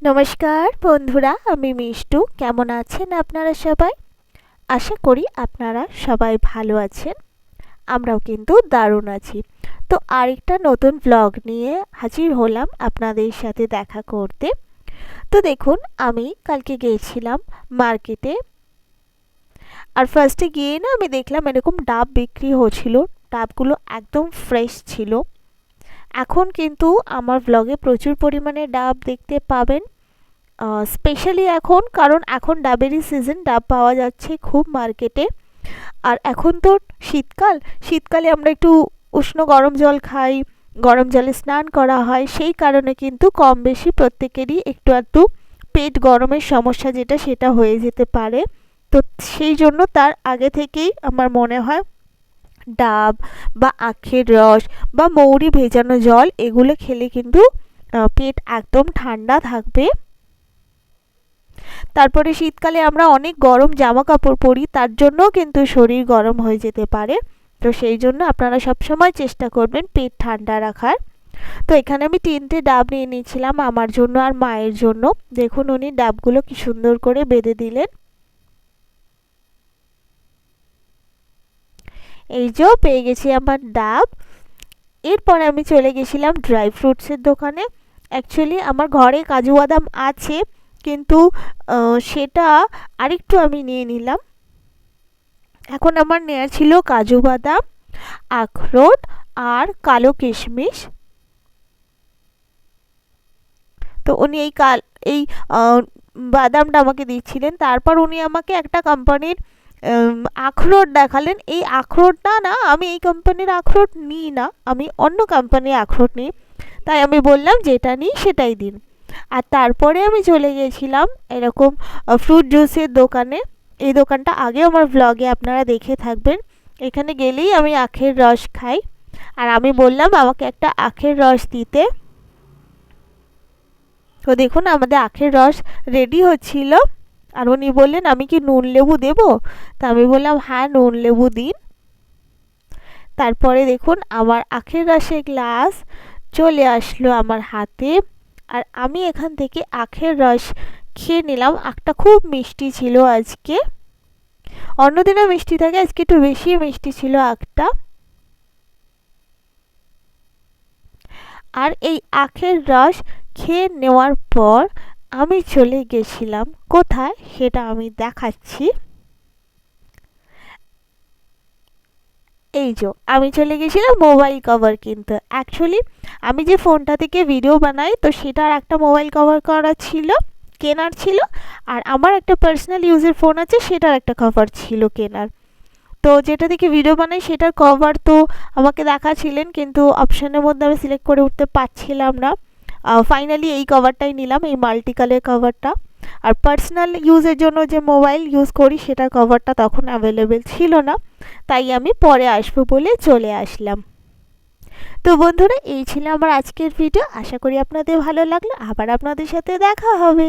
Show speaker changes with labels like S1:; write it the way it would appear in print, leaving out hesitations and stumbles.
S1: নমস্কার বন্ধুরা, আমি মিষ্টু। কেমন আছেন আপনারা সবাই? আশা করি আপনারা সবাই ভালো আছেন। আমরাও কিন্তু দারুণ আছি। তো আরেকটা নতুন ব্লগ নিয়ে হাজির হলাম আপনাদের সাথে দেখা করতে। তো দেখুন, আমি কালকে গিয়েছিলাম মার্কেটে। আর ফার্স্টে গিয়ে না আমি দেখলাম এরকম ডাব বিক্রি হচ্ছিল। ডাবগুলো একদম ফ্রেশ ছিল। এখন কিন্তু আমার ব্লগে প্রচুর পরিমাণে ডাব দেখতে পাবেন, স্পেশালি এখন, কারণ এখন ডাবেরই সিজন। ডাব পাওয়া যাচ্ছে খুব মার্কেটে। আর এখন তো শীতকালে আমরা একটু উষ্ণ গরম জল খাই, গরম জলে স্নান করা হয়, সেই কারণে কিন্তু কম বেশি প্রত্যেকেরই একটু একটু পেট গরমের সমস্যা যেটা সেটা হয়ে যেতে পারে। তো সেই জন্য তার আগে থেকেই আমার মনে হয় ডাব বা আখের রস বা মৌরি ভেজানো জল এগুলো খেলে কিন্তু পেট একদম ঠান্ডা থাকবে। তারপরে শীতকালে আমরা অনেক গরম জামা কাপড় পরি, তার জন্যও কিন্তু শরীর গরম হয়ে যেতে পারে। তো সেই জন্য আপনারা সবসময় চেষ্টা করবেন পেট ঠান্ডা রাখার। তো এখানে আমি 3টে ডাব নিয়ে নিয়েছিলাম আমার জন্য আর মায়ের জন্য। দেখুন উনি ডাবগুলো কি সুন্দর করে বেঁধে দিলেন। এই যে পেয়ে গেছি আমার ডাব। এরপর আমি চলে গেছিলাম ড্রাই ফ্রুটসের দোকানে। অ্যাকচুয়ালি আমার ঘরে কাজু বাদাম আছে, কিন্তু সেটা আরেকটু আমি নিয়ে নিলাম। এখন আমার নেওয়া ছিল কাজু বাদাম, আখরোট আর কালো কিশমিশ। তো উনি এই বাদামটা আমাকে দিচ্ছিলেন। তারপর উনি আমাকে একটা কোম্পানির আখরোট দেখালেন। এই আখরোটটা না, আমি এই কোম্পানির আখরোট নিই না, আমি অন্য কোম্পানির আখরোট নিই। তাই আমি বললাম যেটা নিই সেটাই দিন। আর তারপরে আমি চলে গেছিলাম এরকম ফ্রুট জুসের দোকানে। এই দোকানটা আগেও আমার ব্লগে আপনারা দেখে থাকবেন। এখানে গেলেই আমি আখের রস খাই। আর আমি বললাম আমাকে একটা আখের রস দিতে। তো দেখুন আমাদের আখের রস রেডি হচ্ছিল। আর উনি বললেন আমি কি নুন লেবু দেবো? তা আমি বললাম হ্যাঁ, নুন লেবু দিন। তারপরে দেখুন আমার আখের রসের গ্লাস চলে আসলো আমার হাতে। আর আমি এখান থেকে আখের রস খেয়ে নিলাম। আখটা খুব মিষ্টি ছিল আজকে। অন্যদিনও মিষ্টি থাকে, আজকে একটু বেশি মিষ্টি ছিল আখটা। আর এই আখের রস খেয়ে নেওয়ার পর আমি চলে গেছিলাম কোথায় সেটা আমি দেখাচ্ছি। এই যে আমি চলে গেছিলাম মোবাইল কভার কিনতে। অ্যাকচুয়ালি আমি যে ফোনটা থেকে ভিডিও বানাই, তো সেটার একটা মোবাইল কভার কেনার ছিল। আর আমার একটা পার্সোনাল ইউজের ফোন আছে, সেটার একটা কভার ছিল কেনার। তো যেটা থেকে ভিডিও বানাই সেটার কভার তো আমাকে দেখাচ্ছিলেন, কিন্তু অপশানের মধ্যে আমি সিলেক্ট করে উঠতে পারছিলাম না। ফাইনালি এই কভারটাই নিলাম, এই মাল্টি কালার কভারটা। আর পার্সোনাল ইউজের জন্য যে মোবাইল ইউজ করি সেটার কভারটা তখন অ্যাভেলেবেল ছিল না, তাই আমি পরে আসবো বলে চলে আসলাম। তো বন্ধুরা, এই ছিল আমার আজকের ভিডিও। আশা করি আপনাদের ভালো লাগলো। আবার আপনাদের সাথে দেখা হবে।